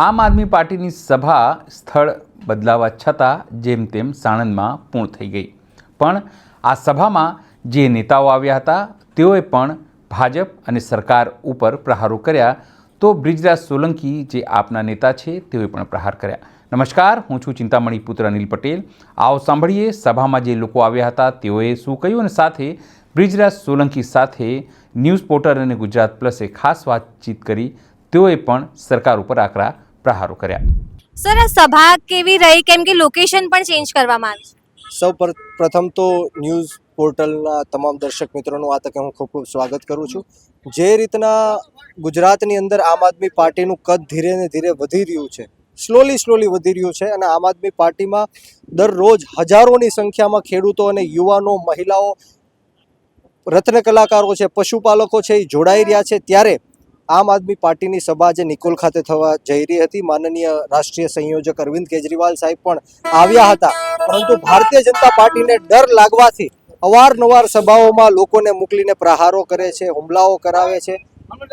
આમ આદમી પાર્ટીની સભા સ્થળ બદલાવા છતાં જેમ તેમ સાણંદમાં પૂર્ણ થઈ ગઈ, પણ આ સભામાં જે નેતાઓ આવ્યા હતા તેઓએ પણ ભાજપ અને સરકાર ઉપર પ્રહારો કર્યા, તો બ્રિજરાજ સોલંકી જે આપના નેતા છે તેઓએ પણ પ્રહાર કર્યા. નમસ્કાર, હું છું ચિંતામણી પુત્ર અનિલ પટેલ. આવો સાંભળીએ સભામાં જે લોકો આવ્યા હતા તેઓએ શું કહ્યું, અને સાથે બ્રિજરાજ સોલંકી સાથે ન્યૂઝ પોર્ટલ અને ગુજરાત પ્લસે ખાસ વાતચીત કરી. તેઓએ પણ સરકાર ઉપર આકરા પ્રહારો કર્યા. સર, આ સભા કેવી રહી, કેમ કે લોકેશન પણ ચેન્જ કરવામાં આવી છે? સૌ પ્રથમ તો ન્યૂઝ પોર્ટલના તમામ દર્શક મિત્રોનું આ તકે હું ખૂબ ખૂબ સ્વાગત કરું છું. જે રીતના ગુજરાતની અંદર આમ આદમી પાર્ટીનું કદ ધીરે ને ધીરે વધી રહ્યું છે, સ્લોલી વધી રહ્યું છે, અને આમ આદમી પાર્ટીમાં દરરોજ હજારોની સંખ્યામાં ખેડૂતો અને યુવાનો, મહિલાઓ, રત્ન કલાકારો છે, પશુપાલકો છે, એ જોડાઈ રહ્યા છે. ત્યારે આમ આદમી પાર્ટીની સભા આજે નિકોલ ખાતે થવા જઈ રહી હતી. માનનીય રાષ્ટ્રીય સંયોજક અરવિંદ કેજરીવાલ સાહેબ પણ આવ્યા હતા, પરંતુ ભારતીય જનતા પાર્ટીને ડર લાગવાથી અવારનવાર સભાઓમાં લોકોને મોકલીને પ્રહારો કરે છે, હુમલાઓ કરાવે છે,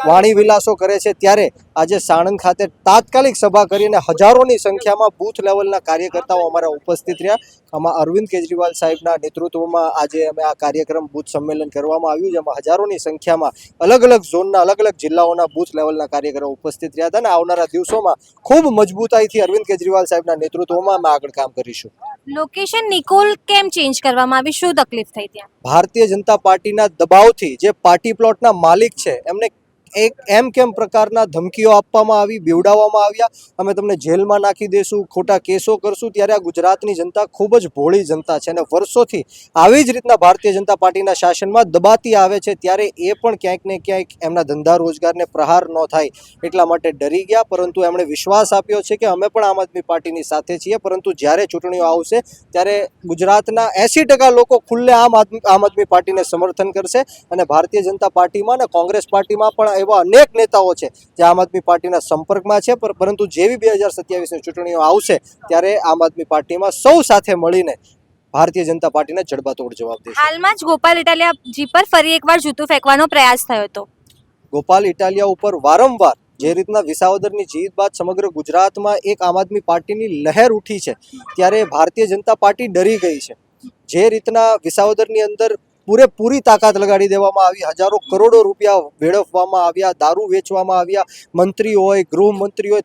વાણી વિલાસો કરે છે. ત્યારે આજે સાણંદ ખાતે તાત્કાલિક સભા કરીને હજારોની સંખ્યામાં બૂથ લેવલના કાર્યકર્તાઓ અમારા ઉપસ્થિત રહ્યા. આમાં અરવિંદ કેજરીવાલ સાહેબના નેતૃત્વમાં આજે અમે આ કાર્યક્રમ બૂથ સંમેલન કરવામાં આવ્યું, જેમાં હજારોની સંખ્યામાં અલગ અલગ ઝોનના, અલગ અલગ જિલ્લાઓના બૂથ લેવલના કાર્યકરો ઉપસ્થિત રહ્યા હતા. અને આવનારા દિવસોમાં ખૂબ મજબૂતાઈથી અરવિંદ કેજરીવાલ સાહેબના નેતૃત્વમાં અમે આગળ કામ કરીશું. લોકેશન નિકોલ કેમ ચેન્જ કરવામાં આવી, શું તકલીફ થઈ ત્યાં? ભારતીય જનતા પાર્ટીના દબાવથી જે પાર્ટી પ્લોટના માલિક છે એમને એક એમ કેમ પ્રકારના ધમકીઓ આપવામાં આવી, બીવડાવવામાં આવ્યા, અમે તમને જેલમાં નાખી દેશું, ખોટા કેસો કરશું. ત્યારે આ ગુજરાતની જનતા ખૂબ જ ભોળી જનતા છે અને વર્ષોથી આવી જ રીતના ભારતીય જનતા પાર્ટીના શાસનમાં દબાતી આવે છે. ત્યારે એ પણ ક્યાંક ને ક્યાંક એમના ધંધા રોજગારને પ્રહાર ન થાય એટલા માટે ડરી ગયા, પરંતુ એમણે વિશ્વાસ આપ્યો છે કે અમે પણ આમ આદમી પાર્ટીની સાથે છીએ. પરંતુ જ્યારે ચૂંટણીઓ આવશે ત્યારે ગુજરાતના 80% લોકો ખુલ્લે આમ આદમી પાર્ટીને સમર્થન કરશે. અને ભારતીય જનતા પાર્ટીમાં અને કોંગ્રેસ પાર્ટીમાં પણ એવા અનેક નેતાઓ છે જે આમ આદમી પાર્ટીના સંપર્કમાં છે, પરંતુ જેવી 2027ની ચૂંટણીઓ આવશે ત્યારે આમ આદમી પાર્ટીમાં સૌ સાથે મળીને ભારતીય જનતા પાર્ટીને જડબાતોડ જવાબ દેશે. હાલમાં જ ગોપાલ ઇટાલિયાજી પર ફરી એકવાર જૂતું ફેંકવાનો પ્રયાસ થયો હતો. ગોપાલ ઇટાલિયા ઉપર વારંવાર જે રીતના વિસાવદરની જીત બાદ સમગ્ર ગુજરાતમાં એક આમ આદમી પાર્ટીની લહેર ઉઠી છે, ત્યારે ભારતીય જનતા પાર્ટી ડરી ગઈ છે. જે રીતના વિસાવદરની અંદર પૂરેપૂરી તાકાત લગાડી દેવામાં આવી, હજારો કરોડો રૂપિયા વેડફવામાં આવ્યા, દારૂ વેચવામાં આવ્યા, મંત્રી હોય, ગૃહમંત્રી હોય,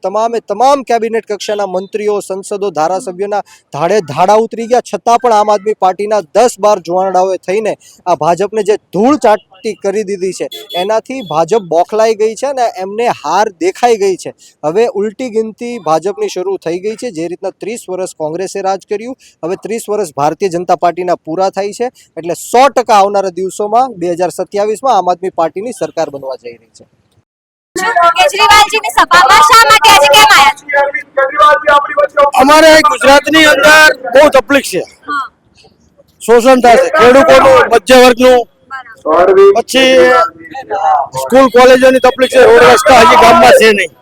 તમામ કેબિનેટ કક્ષાના મંત્રીઓ, સંસદો, ધારાસભ્યોના ધાડે ધાડા ઉતરી ગયા. છતાં પણ આમ આદમી પાર્ટીના 10-12 જુવાનડાઓએ થઈને આ ભાજપને જે ધૂળ ચાટી કરી દીધી છે, એનાથી ભાજપ બોખલાઈ ગઈ છે અને એમને હાર દેખાઈ ગઈ છે. હવે ઉલટી ગિનતી ભાજપની શરૂ થઈ ગઈ છે. જે રીતના 30 વર્ષ કોંગ્રેસે રાજ કર્યું, હવે 30 વર્ષ ભારતીય જનતા પાર્ટીના પૂરા થાય છે. એટલે 100% આવનારા દિવસોમાં 2027માં આમ આદમી પાર્ટીની સરકાર બનવા જઈ રહી છે. કેજરીવાલજીની સભામાં શા માટે આજે કેમ આવ્યા છો? અમારે ગુજરાતની અંદર બહુ તકલીફ છે, શોષણ થાય છે ખેડૂતોનું, મધ્ય વર્ગનું, પછી સ્કૂલ કોલેજોની તકલીફ છે, રોડ રસ્તા હજી ગામમાં છે નહીં.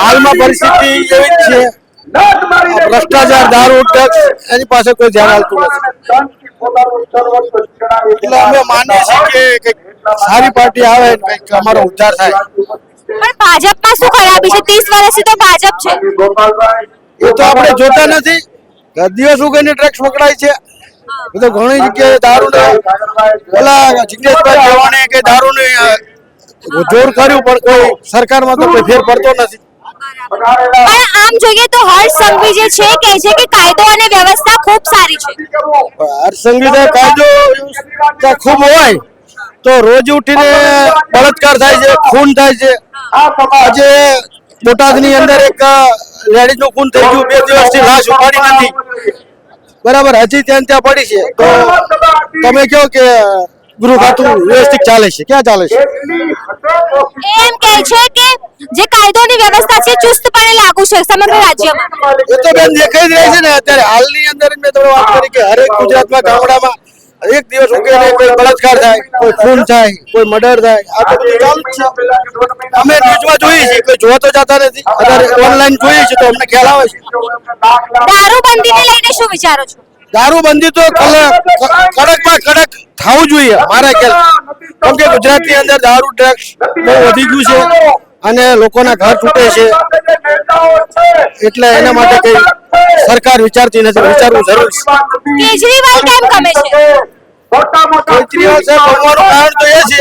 હાલમાં પરિસ્થિતિ એવી જ છે, ભ્રષ્ટાચાર, દારૂ, ટેક્સ, એની પાસે કોઈ ધ્યાન આપતું નથી. એટલે અમે માનીએ છીએ કે સારી પાર્ટી આવે, કંઈક અમારો ઉદ્ધાર થાય. પણ ભાજપમાં શું ખરાબી છે? 30 વર્ષથી તો ભાજપ છે. એ તો આપણે જોતા નથી. દિવસ ઉગીને ટેક્સ પકડાય છે. એ તો ઘણી જગ્યાએ દારૂ ઓલા જિગ્નેશભાઈ કહેવાને કે દારૂને જોર કર્યું, પણ કોઈ સરકારમાં તો કોઈ ફેર પડતો નથી. પણ આમ જોઈએ તો હર્ષ સંઘવી જે છે કહે છે કે કાયદો અને વ્યવસ્થા ખૂબ સારી છે. હર્ષ સંઘવી કાયદો ખૂબ હોય તો રોજ ઉઠીને બળાત્કાર થાય છે, ખૂન થાય છે. આજે બોટાદની અંદર એક લેડીઝનું ખૂન થઈ ગયું, 2 દિવસથી લાશ ઉપાડી નથી, બરાબર, હજી ત્યાં પડી છે. તો તમે કહો કે ગૃહ ખાતું વ્યવસ્થિત ચાલે છે? ક્યાં ચાલે છે? એમ કહે છે કે જે કાયદોની વ્યવસ્થા છે ચુસ્તપણે લાગુ છે સમગ્ર રાજ્યમાં. એ તો બેન દેખાઈ જ રહી છે ને અત્યારે. હાલની અંદર મેં તમને વાત કરી કે હરેક ગુજરાતમાં ગામડામાં એક દિવસ ઉકેલે કોઈ બળાત્કાર થાય, કોઈ ખૂન થાય, કોઈ મર્ડર થાય. આ તો બધું ચાલુ જ છે. અમે ન્યૂઝમાં જોઈએ છીએ, કોઈ જોવા તો જતા નથી. અત્યારે ઓનલાઈન જોઈએ છીએ તો અમને ખ્યાલ આવે છે. દારૂબંધીને લઈને શું વિચારો છો? દારૂબંધી તો કડકમાં કડક થવું જોઈએ મારા ખ્યાલ, કેમ કે ગુજરાતની અંદર દારૂ, ડ્રગ્સ બહુ વધી ગયું છે. અને લોકોના ઘર તૂટે છે, એટલે એના માટે કઈ સરકાર વિચારતી નથી. વિચારવું જરૂર છે. કેજરીવાલ કેમ ગમે છે? કેજરીવાલ સાહેબ ગમવાનું કારણ તો એ છે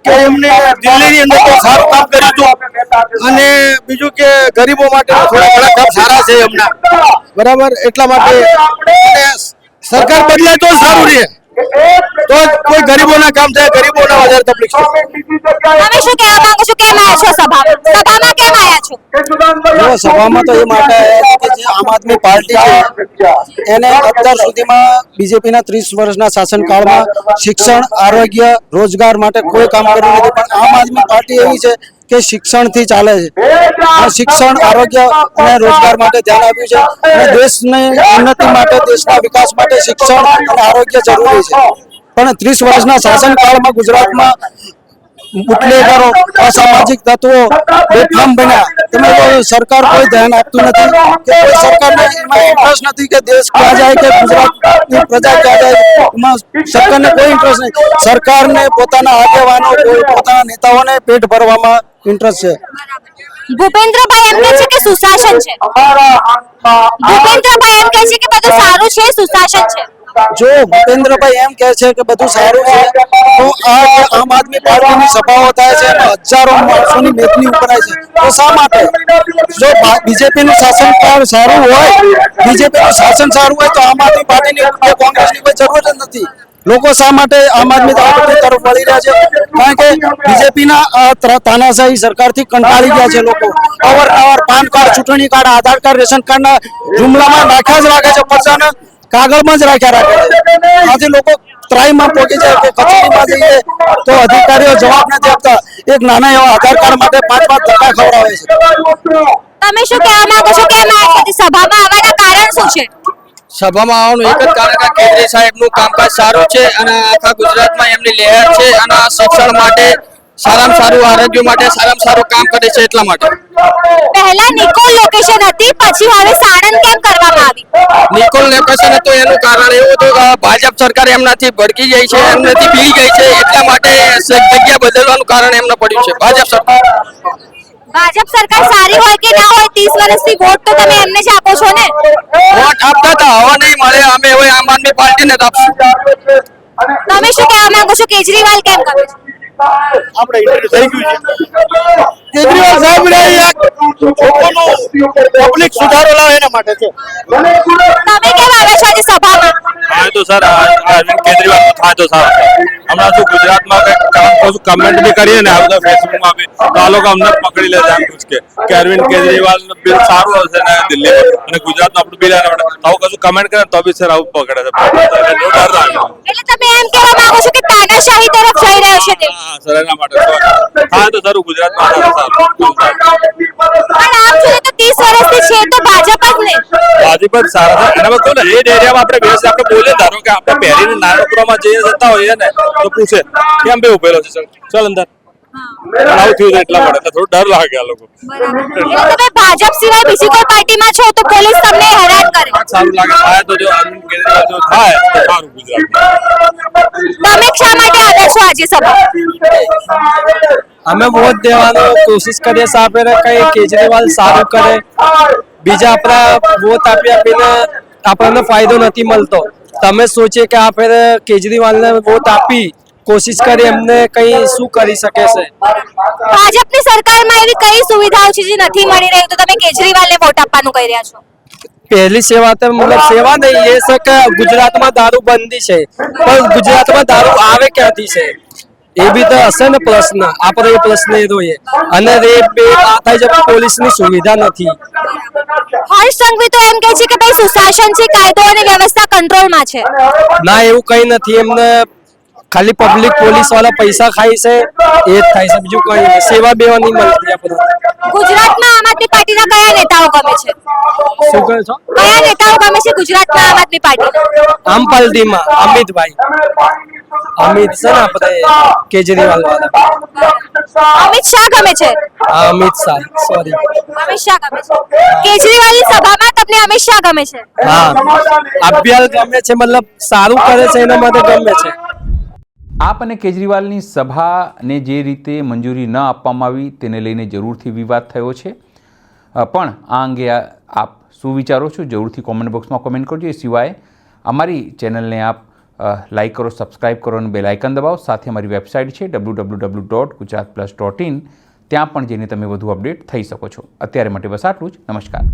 કે એમને દિલ્હીની અંદર તો સારું કામ કર્યું હતું, અને બીજું કે ગરીબો માટે થોડા ઘણા કામ સારા છે એમના, બરાબર. એટલા માટે અને સરકાર બદલાય તો સારું રહે, તો જ કોઈ ગરીબોના કામ થાય. ગરીબોના વધારે તકલીફ છે. તમે શું કહેવા માંગો છો? કેમ આવ્યા છો સભામાં? સભામાં કેમ આવ્યા છો? જો સભામાં તો એ માટે આવ્યા છે કે જે આમ આદમી પાર્ટી છે એને અત્યાર સુધીમાં બીજેપીના 30 વર્ષના શાસનકાળમાં શિક્ષણ, આરોગ્ય, રોજગાર માટે કોઈ કામ કર્યું નથી. પણ આમ આદમી પાર્ટી એવી છે કે શિક્ષણથી ચાલે છે. આ શિક્ષણ, આરોગ્ય અને રોજગાર માટે ધ્યાન આપ્યું છે, અને દેશની ઉન્નતિ માટે, દેશના વિકાસ માટે શિક્ષણ અને આરોગ્ય જરૂરી છે. પણ 30 વર્ષના શાસનકાળમાં ગુજરાતમાં બુટલેગરો, અસામાજિક તત્વો બેફામ બન્યા. તમે સરકાર કોઈ ધ્યાન આપતું નથી કે કોઈ સરકારને એમાં ઇન્ટરેસ્ટ નથી કે દેશ ક્યાં જાય કે ગુજરાતની પ્રજા ક્યાં જાય, એમાં સરકારને કોઈ ઇન્ટરેસ્ટ નહીં. સરકારને પોતાના આગેવાનો, પોતાના નેતાઓને પેટ ભરવામાં ઇન્ટરેસ્ટ છે. ભૂપેન્દ્રભાઈ એમ કહે છે કે સુશાસન છે. ભૂપેન્દ્રભાઈ એમ કહે છે કે બધું સારું છે, સુશાસન છે. જો ભૂપેન્દ્રભાઈ એમ કહે છે કે બધું સારું છે, તો આ જે આમ આદમી પાર્ટીની સભાઓ થાય છે એમાં હજારો માણસોની મેદની ઉભરાય છે, તો શા માટે? જો બીજેપીનું શાસનકાળ સારું હોય, બીજેપીનું શાસન સારું હોય, તો આમ આદમી પાર્ટીની કે કોંગ્રેસની કોઈ જરૂર જ નથી. લોકો શા માટે આમ આદમી પાર્ટી તરફ વળી રહ્યા છે? કારણ કે બીજેપીના તાનાશાહી સરકારથી કંટાળી ગયા છે લોકો. અવારનવાર પાન કાર્ડ, ચૂંટણી કાર્ડ, આધાર કાર્ડ, રેશન કાર્ડના જુમલામાં રાખ્યા જ રાખે છે, પરચાના કાગળમાં જ રાખ્યા રાખે છે. આથી લોકો ત્રાહીમાં પહોંચી જાય કે કચેરીમાં જઈએ તો અધિકારીઓ જવાબ નથી આપતા. એક નાના એવા આધાર કાર્ડ માટે 5-5 ધક્કા ખવડાવે છે. તમે શું કહેવા માંગો છો? કેમ આવ્યા છો? સભામાં આવવાના કારણ શું છે? સભામાં આવવાનું એક જ કારણ કે કેજરી સાહેબનું કામકાજ સારું છે અને આખા ગુજરાતમાં એમની લહેર છે, અને શિક્ષણ માટે સારામાં સારું, આરોગ્ય માટે સારામાં સારું કામ કરે છે, એટલા માટે. પહેલા નિકોલ લોકેશન હતી, પછી હવે સાણંદ કેમ કરવામાં આવી? નિકોલ લોકેશન હતું એનું કારણ એવું હતું કે ભાજપ સરકાર એમનાથી ભડકી ગઈ છે, એમનાથી પી ગઈ છે, એટલા માટે જગ્યા બદલવાનું કારણ એમને પડ્યું છે. ભાજપ સરકાર સારી હોય કે ના હોય, 30 વર્ષથી વોટ તો તમે એમને જ આપો છો ને? વોટ આપતા હતા, હવે નહીં મળે. અમે હવે આમ આદમી પાર્ટીને જ આપશું. તમે શું કહેવા માંગો છો? કેજરીવાલ કેમ ગમે છે? આપણે ઇન્ટરવ્યુ થઈ ગયું છે. કેજરીવાલ સાહેબને પબ્લિક સુધારો લાવે એના માટે છે. તમે કેમ આવ્યા છો આજે સભામાં? હા તો સર અરવિંદ કેજરીવાલ નો થાય તો સારું. હમણાં શું ગુજરાતમાં કઈ કમેન્ટ બી કરીએ ને આ બધા ફેસબુકમાં બી, તો આ લોકો અમને પકડી લે જાણ કે અરવિંદ કેજરીવાલ નું બિલ સારું હશે ને દિલ્હી અને ગુજરાતનું આપણું બિલ આને આવું કશું કમેન્ટ કરે તો બી સર આવું પકડે છે. ડર લાગે. એટલે તમે એમ કહેવા માંગો છો કે તાનાશાહી તરફ જઈ રહ્યો છે દેશ? હા સર એના માટે હા તો સારું ગુજરાતમાં સારું. પણ આમ જોઈએ તો 30 વર્ષથી છે તો ભાજપ જ ને. ભાજપ જ સારા છે. એના બધું ને એ એરિયામાં આપણે બેસ આપણે બોલે, ધારો કે આપણે પહેરીને નાનકડામાં જઈએ જતા હોઈએ ને તો પૂછે કેમ બે ઉભેલો છે, ચાલ અંદર. આવું થયું છે એટલા માટે થોડું ડર લાગે આ લોકો. એટલે તમે ભાજપ સિવાય બીજી કોઈ પાર્ટીમાં છો તો પોલીસ તમને હેરાન કરે? સારું લાગે થાય તો જો અરવિંદ કેજરીવાલ જો થાય તો સારું ગુજરાતમાં. તમે શા માટે આવ્યા છો આજે સભા? અમે વોટ દેવાનો કોશિશ કરીએ સાહેબ કઈ કેજરીવાલ સારું કરે. બીજા આપણા વોટ આપીને આપણને ફાયદો નથી મળતો. તમે સોચીએ કે આપણે કેજરીવાલને વોટ આપી કોશિશ કરી એમને કઈ શું કરી શકે છે. ભાજપની સરકારમાં એવી કઈ સુવિધાઓ છે જે નથી મળી રહી, તો તમે કેજરીવાલને વોટ આપવાનું કહી રહ્યા છો? પહેલી સેવા તો મતલબ સેવા નહીં એ છે કે ગુજરાતમાં દારૂ બંધી છે, પણ ગુજરાતમાં દારૂ આવે ક્યાંથી છે એ બી તો હશે ને પ્રશ્ન. આપણે એ પ્રશ્ન એ જોઈએ. અને રેપ બે આ થાય છે, પોલીસની સુવિધા નથી. હર્ષ સંઘવી તો એમ કહે છે કે ભાઈ સુશાસન છે, કાયદો અને વ્યવસ્થા કંટ્રોલમાં છે. ના એવું કઈ નથી. એમને ખાલી પબ્લિક પોલીસ વાળા પૈસા ખાય છે એ જ થાય છે, બીજું કઈ નહીં. સેવા બેવા નહીં મળતી આપણે. ગુજરાતમાં આમ આદમી પાર્ટીના કયા નેતાઓ ગમે છે? શું કહે છો? કયા નેતાઓ ગમે છે ગુજરાતમાં આમ આદમી પાર્ટીના? આમ પાલડીમાં અમિતભાઈ, અમિત છે ને આપણે કેજરીવાલ વાળા. અમિત શાહ ગમે છે? હા અમિત શાહ, સોરી અમિત શાહ ગમે છે. કેજરીવાલની સભામાં તમને અમિત શાહ ગમે છે? હા અભ્યાલ ગમે છે, મતલબ સારું કરે છે એના માટે ગમે છે. આપ અને કેજરીવાલની સભાને જે રીતે મંજૂરી ન આપવામાં આવી તેને લઈને જરૂરથી વિવાદ થયો છે, પણ આ અંગે આપ શું વિચારો છો જરૂરથી કોમેન્ટ બોક્સમાં કોમેન્ટ કરજો. એ સિવાય અમારી ચેનલને આપ લાઈક કરો, સબસ્ક્રાઈબ કરો અને બેલ આઇકન દબાવો. સાથે અમારી વેબસાઇટ છે www.gujaratplus.in, ત્યાં પણ જઈને તમે વધુ અપડેટ થઈ શકો છો. અત્યારે માટે બસ આટલું જ. નમસ્કાર.